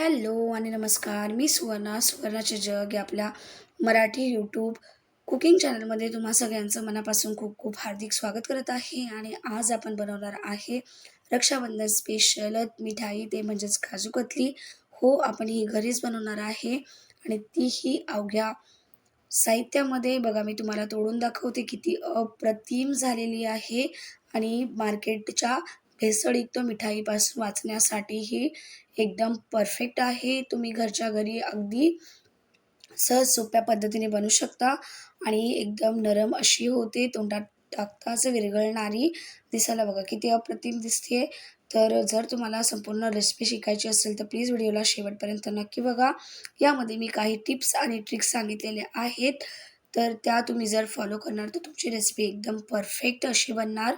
Hello आणि नमस्कार. मी सुवर्णाचे जग या आपल्या मराठी यूट्यूब कुकिंग चॅनलमध्ये तुम्हा सगळ्यांचं मनापासून खूप खूप हार्दिक स्वागत करत आहे. आणि आज आपण बनवणार आहे रक्षाबंधन स्पेशल मिठाई, ते म्हणजेच काजू कतली. हो, आपण ही घरीच बनवणार आहे आणि तीही अवघ्या साहित्यामध्ये. बघा, मी तुम्हाला तोडून दाखवते किती अप्रतिम झालेली आहे. आणि मार्केटच्या भेसळयुक्त मिठाईपासून वाचण्यासाठी ही एकदम परफेक्ट आहे. तुम्ही घरच्या घरी अगदी सहज सोप्या पद्धतीने बनवू शकता आणि एकदम नरम अशी होते, तोंडात टाकताच विरघळणारी. दिसायला बघा किती अप्रतिम दिसते. तर जर तुम्हाला संपूर्ण रेसिपी शिकायची असेल तर प्लीज व्हिडिओला शेवटपर्यंत नक्की बघा. यामध्ये मी काही टिप्स आणि ट्रिक्स सांगितलेले आहेत, तर त्या तुम्ही जर फॉलो करणार तर तुमची रेसिपी एकदम परफेक्ट अशी बनणार.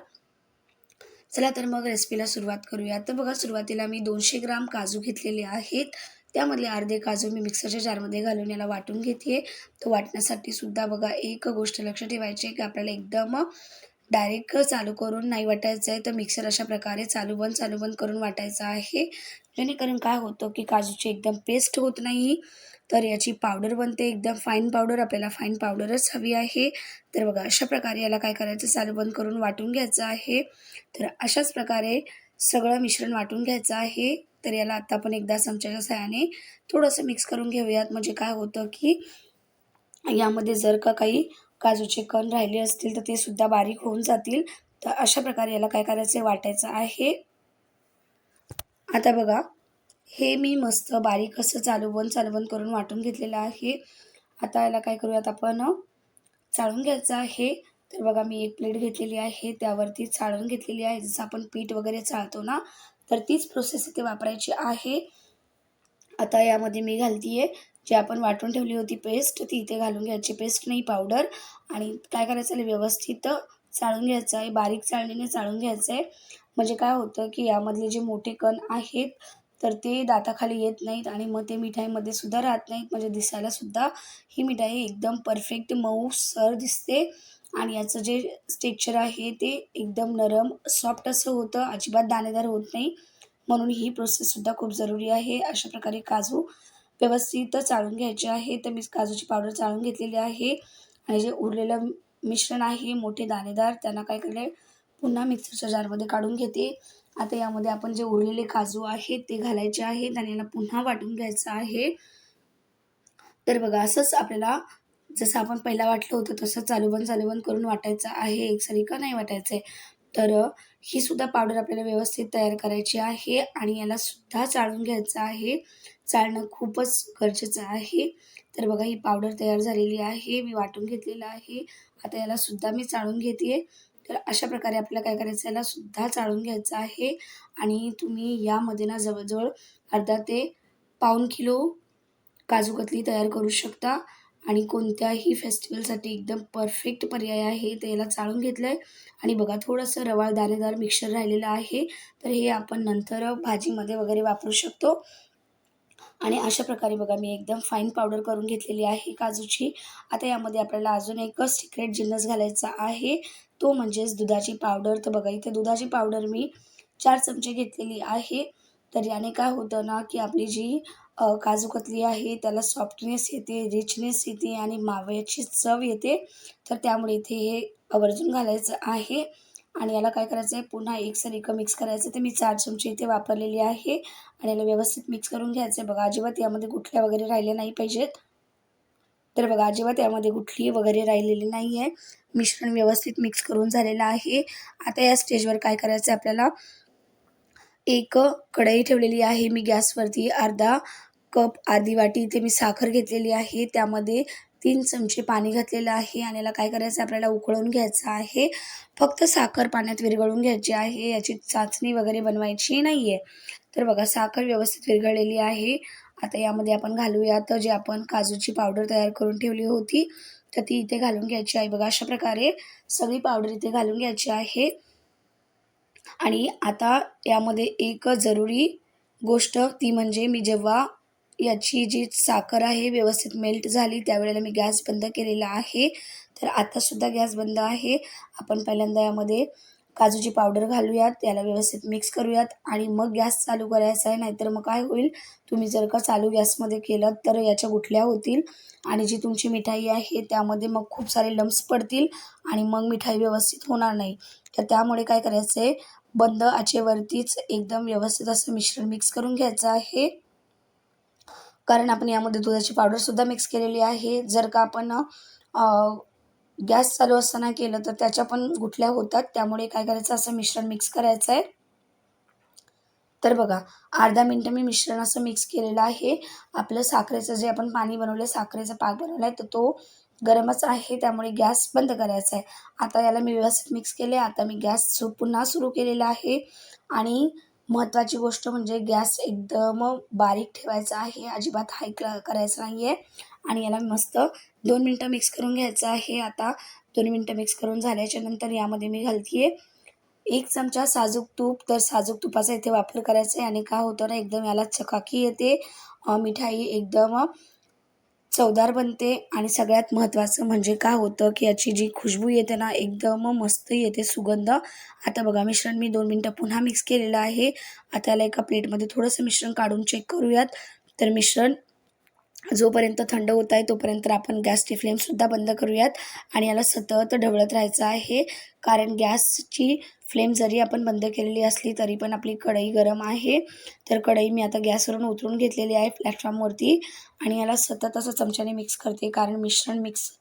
चला तर मग रेसिपीला सुरुवात करूया. तर बघा, सुरुवातीला मी 200 ग्राम काजू घेतलेले आहेत. त्यामधले अर्धे काजू मी मिक्सरच्या जारमध्ये घालून याला वाटून घेते. तर वाटण्यासाठी सुद्धा बघा एक गोष्ट लक्ष ठेवायची आहे की आपल्याला एकदम डायरेक्ट चालू करून नाही वाटायचं आहे, तर मिक्सर अशा प्रकारे चालू बंद करून वाटायचं आहे. जेणेकरून काय होतं की काजूची एकदम पेस्ट होत नाही, तर याची पावडर बनते एकदम फाईन पावडर. आपल्याला फाईन पावडरच हवी आहे. तर बघा, अशा प्रकारे याला काय करायचं, चालू बंद करून वाटून घ्यायचं आहे. तर अशाच प्रकारे सगळं मिश्रण वाटून घ्यायचं आहे. तर याला आता आपण एकदा चमच्याच्या सहाय्याने थोडंसं मिक्स करून घेऊयात. म्हणजे काय होतं की यामध्ये जर का काही काजूचे कण राहिले असतील तर ते सुद्धा बारीक होऊन जातील. तर अशा प्रकारे याला काय करायचं, वाटायचं आहे. आता बघा, हे मी मस्त बारीक असं चालू बंद करून वाटून घेतलेलं आहे. आता याला काय करूयात, आपण चाळून घ्यायचं आहे. तर बघा, मी एक प्लेट घेतलेली आहे, त्यावरती चाळून घेतलेली आहे. जसं आपण पीठ वगैरे चाळतो ना, तर तीच प्रोसेस इथे वापरायची आहे. आता यामध्ये मी घालतीये जी आपण वाटून ठेवली होती पेस्ट, ती इथे घालून घ्यायची. पेस्ट नाही, पावडर. आणि काय करायचं आहे, व्यवस्थित चाळून घ्यायचं आहे. बारीक चाळणीने चाळून घ्यायचं आहे. म्हणजे काय होतं की यामधले जे मोठे कण आहेत तर ते दाताखाली येत नाहीत आणि मग ते मिठाईमध्ये सुद्धा राहत नाहीत. म्हणजे दिसायला सुद्धा ही मिठाई एकदम परफेक्ट मऊसर दिसते. आणि याचं जे टेक्स्चर आहे ते एकदम नरम सॉफ्ट असं होतं, अजिबात दाणेदार होत नाही. म्हणून ही प्रोसेससुद्धा खूप जरुरी आहे. अशा प्रकारे काजू व्यवस्थित चाळून घ्यायचे आहे. तर मी काजूची पावडर चाळून घेतलेली आहे. आणि जे उरलेलं मिश्रण आहे मोठे दाणेदार, त्यांना काय केले, पुन्हा मिक्सरच्या जारमध्ये काढून घेते. आता यामध्ये आपण जे उरलेले काजू आहेत ते घालायचे आहेत आणि याला पुन्हा वाटून घ्यायचं आहे. तर बघा, असंच आपल्याला जसं आपण पहिला वाटलं होतं तसं चालू बंद करून वाटायचं आहे. एकसरी का नाही वाटायचं आहे. तर ही सुद्धा पावडर आपल्याला व्यवस्थित तयार करायची आहे आणि याला सुद्धा चाळून घ्यायचं आहे. चाळणं खूपच गरजेचं आहे. तर बघा, ही पावडर तयार झालेली आहे. मी वाटून घेतलेलं आहे. आता याला सुद्धा मी चाळून घेते. तर अशा प्रकारे आपल्याला काय करायचं, याला सुद्धा चाळून घ्यायचं आहे. आणि तुम्ही यामध्ये ना जवळजवळ अर्धा ते पाऊण किलो काजू कतली तयार करू शकता. आणि कोणत्याही फेस्टिवलसाठी एकदम परफेक्ट पर्याय आहे. तर याला चाळून घेतलं आहे आणि बघा, थोडंसं रवाळ दाणेदार मिक्सचर राहिलेलं आहे. तर हे आपण नंतर भाजीमध्ये वगैरे वापरू शकतो. आणि अशा प्रकारे बघा, मी एकदम फाईन पावडर करून घेतलेली आहे काजूची. आता यामध्ये आपल्याला अजून एक सिक्रेट जिन्नस घालायचा आहे, तो म्हणजेच दुधाची पावडर. तर बघा, इथे दुधाची पावडर मी 4 चमचे घेतलेली आहे. तर याने काय होतं ना, की आपली जी काजू कतली आहे त्याला सॉफ्टनेस येते, रिचनेस येते आणि माव्याची चव येते. तर त्यामुळे इथे हे आवर्जून घालायचं आहे. आणि याला काय करायचं आहे, पुन्हा एकसरी मिक्स करायचं. तर मी 4 चमचे इथे वापरलेली आहे आणि याला व्यवस्थित मिक्स करून घ्यायचं आहे. बघा, अजिबात यामध्ये गुठल्या वगैरे राहिल्या नाही पाहिजेत. तर बघा, अजिबात यामध्ये गुठली वगैरे राहिलेली नाही आहे. मिश्रण व्यवस्थित मिक्स करून झालेलं आहे. आता या स्टेजवर काय करायचं आहे, आपल्याला एक कढई ठेवलेली आहे मी गॅसवरती. अर्धा कप, अर्धी वाटी इथे मी साखर घेतलेली आहे. त्यामध्ये 3 चमचे पाणी घातलेलं आहे आणि याला काय करायचं, आपल्याला उकळून घ्यायचं आहे. फक्त साखर पाण्यात विरघळून घ्यायची आहे. याची चाचणी वगैरे बनवायची नाही आहे. तर बघा, साखर व्यवस्थित विरघळलेली आहे. आता यामध्ये आपण घालूयात जे आपण काजूची पावडर तयार करून ठेवली होती, तर ती इथे घालून घ्यायची आहे. बघा, अशा प्रकारे सगळी पावडर इथे घालून घ्यायची आहे. आणि आता यामध्ये एक जरुरी गोष्ट, ती म्हणजे मी जेव्हा याची जी साखर आहे व्यवस्थित मेल्ट झाली त्यावेळेला मी गॅस बंद केलेला आहे. तर आतासुद्धा गॅस बंद आहे. आपण पहिल्यांदा यामध्ये काजूची पावडर घालूयात, त्याला व्यवस्थित मिक्स करूयात आणि मग गॅस चालू करायचा आहे. नाहीतर मग काय होईल, तुम्ही जर का चालू गॅसमध्ये केलं तर याच्या गुठल्या होतील आणि जी तुमची मिठाई आहे त्यामध्ये मग खूप सारे लम्स पडतील आणि मग मिठाई व्यवस्थित होणार नाही. तर त्यामुळे काय करायचं आहे, बंद आचेवरतीच एकदम व्यवस्थित असं मिश्रण मिक्स करून घ्यायचं आहे. कारण आपण यामध्ये दुधाची पावडरसुद्धा मिक्स केलेली आहे. जर का आपण गॅस चालू असताना केलं तर त्याच्या पण गुठल्या होतात. त्यामुळे काय करायचं, असं मिश्रण मिक्स करायचं आहे. तर बघा, अर्धा मिनिटं मी मिश्रण असं मिक्स केलेलं आहे. आपलं साखरेचं जे आपण पाणी बनवलं, साखरेचा पाक बनवला आहे, तर तो गरमच आहे. त्यामुळे गॅस बंद करायचा आहे. आता याला मी व्यवस्थित मिक्स केले. आता मी गॅस पुन्हा सुरू केलेला आहे आणि महत्त्वाची गोष्ट म्हणजे गॅस एकदम बारीक ठेवायचा आहे. अजिबात हाय करायचं नाही आहे आणि याला मस्त 2 मिनिटं मिक्स करून घ्यायचं आहे. आता 2 मिनिटं मिक्स करून झाल्याच्यानंतर यामध्ये मी घालते आहे 1 चमचा साजूक तूप. तर साजूक तुपाचा इथे वापर करायचा आहे आणि काय होतं ना, एकदम याला चकाकी येते. मिठाई एकदम चवदार बनते आणि सगळ्यात महत्त्वाचं म्हणजे काय होतं, की याची जी खुशबू येते ना, एकदम मस्त येते सुगंध. आता बघा, मिश्रण मी 2 मिनिटं पुन्हा मिक्स केलेलं आहे. आता याला एका प्लेटमध्ये थोडंसं मिश्रण काढून चेक करूयात. तर मिश्रण जोपर्यंत थंड होत आहे तोपर्यंत आपण गॅसची फ्लेमसुद्धा बंद करूयात आणि याला सतत ढवळत राहायचं आहे. कारण गॅसची फ्लेम जरी आपण बंद केलेली असली तरी पण आपली कढई गरम आहे. तर कढई मी आता गॅसवरून उतरून घेतलेली आहे प्लॅटफॉर्मवरती आणि याला सतत असं चमच्याने मिक्स करते. कारण मिश्रण मिक्स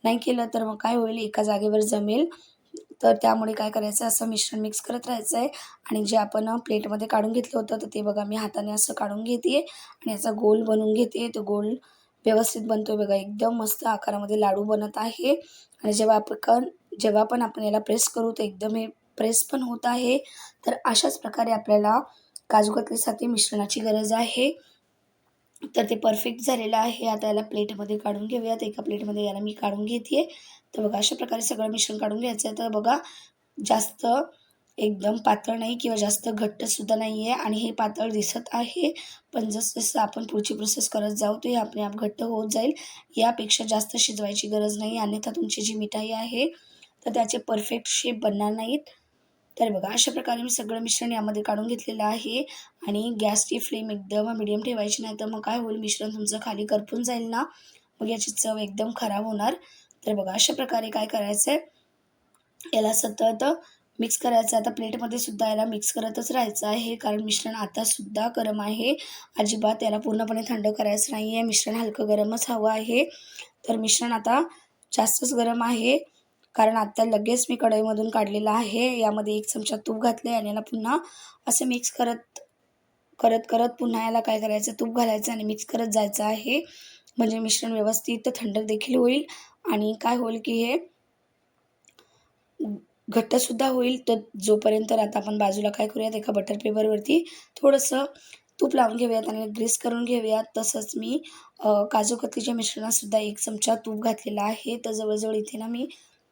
नाही केलं तर मग काय होईल, एका जागेवर जमेल. तर त्यामुळे काय करायचं, असं मिश्रण मिक्स करत राहायचं आहे आणि जे आपण प्लेटमध्ये काढून घेतलं होतं तर ते बघा मी हाताने असं काढून घेते आणि याचा गोल बनवून घेते. तो गोल व्यवस्थित बनतो आहे बघा, एकदम मस्त आकारामध्ये लाडू बनत आहे आणि जेव्हा पण आपण याला प्रेस करू तर एकदम हे प्रेस पण होत आहे. तर अशाच प्रकारे आपल्याला काजू कतलीसाठी मिश्रणाची गरज आहे. तर ते परफेक्ट झालेलं आहे. आता याला प्लेटमध्ये काढून घेऊयात. एका प्लेटमध्ये याला मी काढून घेते आहे. तर बघा, अशा प्रकारे सगळं मिश्रण काढून घ्यायचं आहे. तर बघा, जास्त एकदम पातळ नाही किंवा जास्त घट्टसुद्धा नाही आहे आणि हे पातळ दिसत आहे. पण जसं आपण पुढची प्रोसेस करत जाऊ ते आपले आप घट्ट होत जाईल. यापेक्षा जास्त शिजवायची गरज नाही, अन्यथा तुमची जी मिठाई आहे तर त्याचे परफेक्ट शेप बनणार नाहीत. तर बघा, अशा प्रकारे मी सगळं मिश्रण यामध्ये काढून घेतलेलं आहे आणि गॅसची फ्लेम एकदम मीडियम ठेवायची, नाही तर मग काय होईल, मिश्रण तुमचं खाली करपून जाईल ना, मग याची चव एकदम खराब होणार. तर बघा, अशा प्रकारे काय करायचं आहे, याला सतत मिक्स करायचं. आता प्लेटमध्ये सुद्धा याला मिक्स करतच राहायचं आहे कारण मिश्रण आतासुद्धा गरम आहे. अजिबात याला पूर्णपणे थंड करायचं नाही आहे. मिश्रण हलकं गरमच हवं आहे. तर मिश्रण आता जास्तच गरम आहे कारण आत्ता लगेच मी कढईमधून काढलेलं आहे. यामध्ये 1 चमचा तूप घातले आणि याला पुन्हा असं मिक्स करत पुन्हा याला काय करायचं, तूप घालायचं आणि मिक्स करत जायचं आहे. म्हणजे मिश्रण व्यवस्थित थंड देखील होईल आणि काय होईल, की हे घट्टसुद्धा होईल. तर जोपर्यंत आता आपण बाजूला काय करूयात, एका बटर पेपरवरती थोडंसं तूप लावून घेऊयात आणि ग्रीस करून घेऊयात. तसंच मी काजू कतलीच्या मिश्रणातसुद्धा 1 चमचा तूप घातलेला आहे. तर जवळजवळ इथे ना मी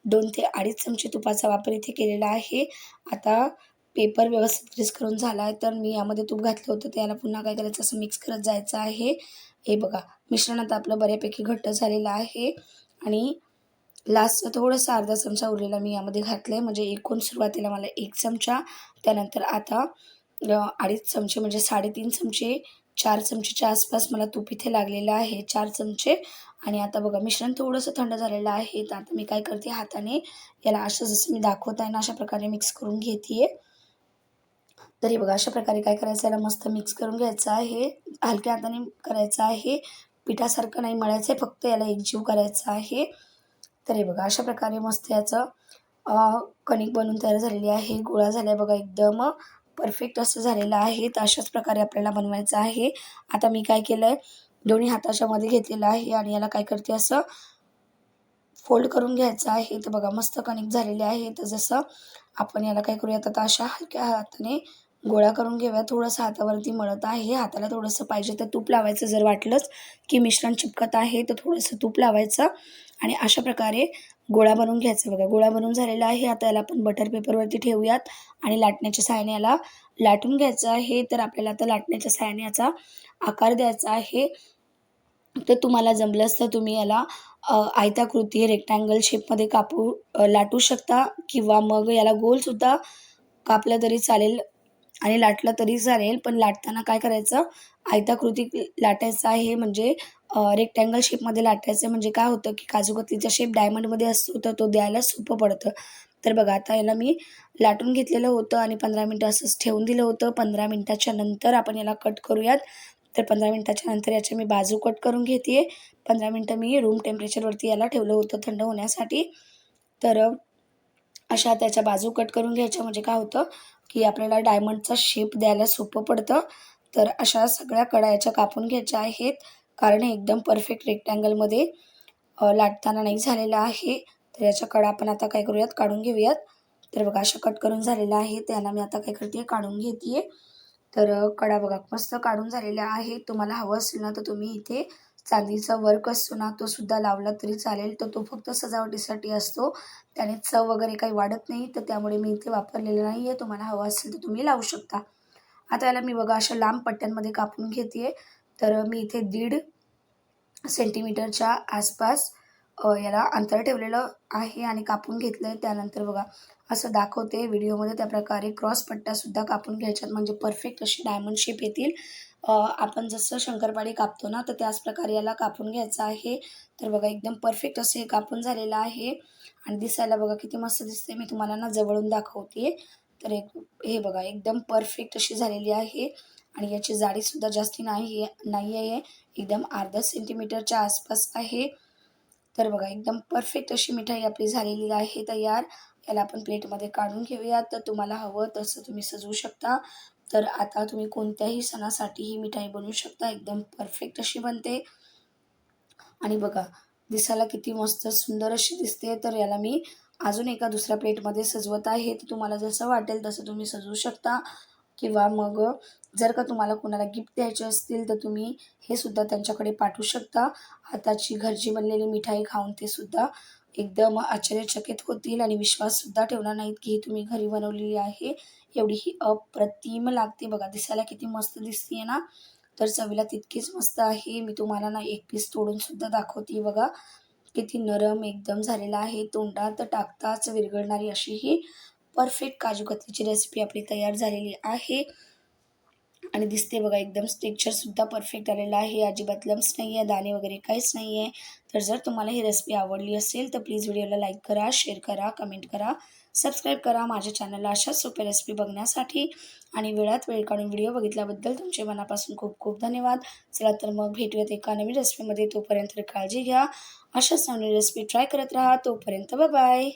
2 ते 2.5 चमचे तुपाचा वापर इथे केलेला आहे. आता पेपर व्यवस्थित ग्रीस करून झाला आहे, तर मी यामध्ये तूप घातलं होतं, तर याला पुन्हा काय करायचं, असं मिक्स करत जायचं आहे. हे बघा, मिश्रण आता आपलं बऱ्यापैकी घट्ट झालेलं आहे आणि लास्टचं थोडंसं अर्धा चमचा उरलेला मी यामध्ये घातलं आहे. म्हणजे एकूण सुरुवातीला मला 1 चमचा, त्यानंतर आता 2.5 चमचे म्हणजे 3.5 चमचे, 4 चमचेच्या आसपास मला तूप इथे लागलेलं आहे, 4 चमचे. आणि आता बघा, मिश्रण थोडंसं थंड झालेलं आहे. तर आता मी काय करते, हाताने याला असं जसं मी दाखवत आहे ना, अशा प्रकारे मिक्स करून घेते आहे. तर हे बघा, अशा प्रकारे काय करायचं, याला मस्त मिक्स करून घ्यायचं आहे. हलक्या हाताने करायचं आहे, पिठासारखं नाही मळायचं आहे, फक्त याला एकजीव करायचं आहे. तर हे बघा, अशा प्रकारे मस्त याचं कणिक बनवून तयार झालेली आहे. गोळा झाला आहे बघा, एकदम परफेक्ट असं झालेलं आहे. तर अशाच प्रकारे आपल्याला बनवायचं आहे. आता मी काय केलं आहे, दोन्ही हाताच्या मध्ये घेतलेलं आहे आणि याला काय करते, असं फोल्ड करून घ्यायचं आहे. तर बघा, मस्त कणिक झालेले आहे. तर जसं आपण याला काय करूयात, आता अशा हलक्या हाताने गोळा करून घेऊया. थोडंसं हातावरती मळत आहे. हाताला थोडंसं पाहिजे तर तूप लावायचं. जर वाटलंच की मिश्रण चिपकत आहे तर थोडंसं तूप लावायचं आणि अशा प्रकारे गोळा बनवून घ्यायचा. बघा, गोळा बनवून झालेला आहे. आता याला आपण बटर पेपरवरती ठेवूयात आणि लाटण्याच्या सहाय्याने याला लाटून घ्यायचं आहे. तर आपल्याला आता लाटण्याच्या सहाय्याने याचा आकार द्यायचा आहे. तर तुम्हाला जमलंच तर तुम्ही याला आयताकृती रेक्टँगल शेपमध्ये लाटू शकता किंवा मग याला गोलसुद्धा कापलं तरी चालेल आणि लाटलं तरी चालेल. पण लाटताना काय करायचं, आयताकृती लाटायचं आहे म्हणजे रेक्टँगल शेपमध्ये लाटायचं म्हणजे काय होतं, की काजू कतलीचा शेप डायमंडमध्ये असतो तर तो द्यायला सोपं पडतं. तर बघा आता याला मी लाटून घेतलेलं होतं आणि 15 मिनिटं असंच ठेवून दिलं होतं. 15 मिनिटाच्या नंतर आपण याला कट करूयात. तर 15 मिनिटाच्या नंतर याच्या मी बाजू कट करून घेते आहे. 15 मिनिटं मी रूम टेम्परेचरवरती याला ठेवलं होतं थंड होण्यासाठी. तर अशा त्याच्या बाजू कट करून घ्यायच्या म्हणजे काय होतं, की आपल्याला डायमंडचा शेप द्यायला सोपं पडतं. तर अशा सगळ्या कडा याच्या कापून घ्यायच्या आहेत. कारण हे एकदम परफेक्ट रेक्टँगलमध्ये लाटताना नाही झालेलं आहे. तर याच्या कडा आपण आता काय करूयात, काढून घेऊयात. तर बघा अशा कट करून झालेल्या आहेत. त्याला मी आता काय करते, काढून घेते आहे. तर कडा बघा मस्त काढून झालेल्या आहेत. तुम्हाला हवं असेल ना, तर तुम्ही इथे चांदीचा वर्क असतो ना, तो सुद्धा लावला तरी चालेल. तर तो फक्त सजावटीसाठी असतो. त्याने चव वगैरे काही वाढत नाही. तर त्यामुळे मी इथे वापरलेलं नाही आहे. तुम्हाला हवं असेल तर तुम्ही लावू शकता. आता याला मी बघा अशा लांब पट्ट्यांमध्ये कापून घेते आहे. तर मी इथे 1.5 सेंटीमीटरच्या आसपास याला अंतर ठेवलेलं आहे आणि कापून घेतलं आहे. त्यानंतर बघा असं दाखवते व्हिडिओमध्ये त्याप्रकारे क्रॉस पट्ट्यासुद्धा कापून घ्यायच्यात म्हणजे परफेक्ट अशी डायमंड शेप येतील. आपण जसं शंकरपाळी कापतो ना, तर त्याच प्रकारे याला कापून घ्यायचं आहे. तर बघा एकदम परफेक्ट असं हे कापून झालेलं आहे आणि दिसायला बघा किती मस्त दिसते. मी तुम्हाला ना जवळून दाखवते. तर हे बघा एकदम परफेक्ट अशी झालेली आहे आणि याची जाडीसुद्धा जास्ती नाही आहे. एकदम अर्धा सेंटीमीटरच्या आसपास आहे. तर बघा एकदम परफेक्ट अशी मिठाई आपली झालेली आहे तयार. याला आपण प्लेटमध्ये काढून घेऊयात. तर तुम्हाला हवं तसं तुम्ही सजवू शकता. तर आता तुम्ही कोणत्याही सणासाठी ही मिठाई बनवू शकता. एकदम परफेक्ट अशी बनते आणि बघा दिसायला किती मस्त सुंदर अशी दिसते. तर याला मी अजून एका दुसऱ्या प्लेटमध्ये सजवत आहे. तर तुम्हाला जसं वाटेल तसं तुम्ही सजवू शकता किंवा मग जर का तुम्हाला कोणाला गिफ्ट द्यायचे असतील तर तुम्ही हे सुद्धा त्यांच्याकडे पाठवू शकता. हाताची घरची बनलेली मिठाई खाऊन ते सुद्धा एकदम आश्चर्यचकित होतील आणि विश्वाससुद्धा ठेवणार नाहीत, की ही तुम्ही घरी बनवलेली आहे. एवढी ही अप्रतिम लागते बघा. दिसायला किती मस्त दिसतीये ना, तर चवीला तितकीच मस्त आहे. मी तुम्हाला ना एक पीस तोडून सुद्धा दाखवते बघा. किती नरम एकदम झालेला आहे. तोंडात टाकताच विरघळणारी अशी ही परफेक्ट काजू कतलीची रेसिपी आपली तयार झालेली आहे. आणि दिसते बघा एकदम टेक्स्चरसुद्धा परफेक्ट आलेलं आहे. अजिबात लम्स नाही आहे, दाणे वगैरे काहीच नाही आहे. तर जर तुम्हाला ही रेसिपी आवडली असेल तर प्लीज व्हिडिओला लाईक करा, शेअर करा, कमेंट करा, सबस्क्राईब करा माझ्या चॅनलला अशाच सोप्या रेसिपी बघण्यासाठी. आणि वेळात वेळ काढून व्हिडिओ बघितल्याबद्दल तुमचे मनापासून खूप खूप धन्यवाद. चला तर मग भेटूयात एका नवीन रेसिपीमध्ये. तोपर्यंत काळजी घ्या. अशाच नवीन रेसिपी ट्राय करत राहा. तोपर्यंत बाय.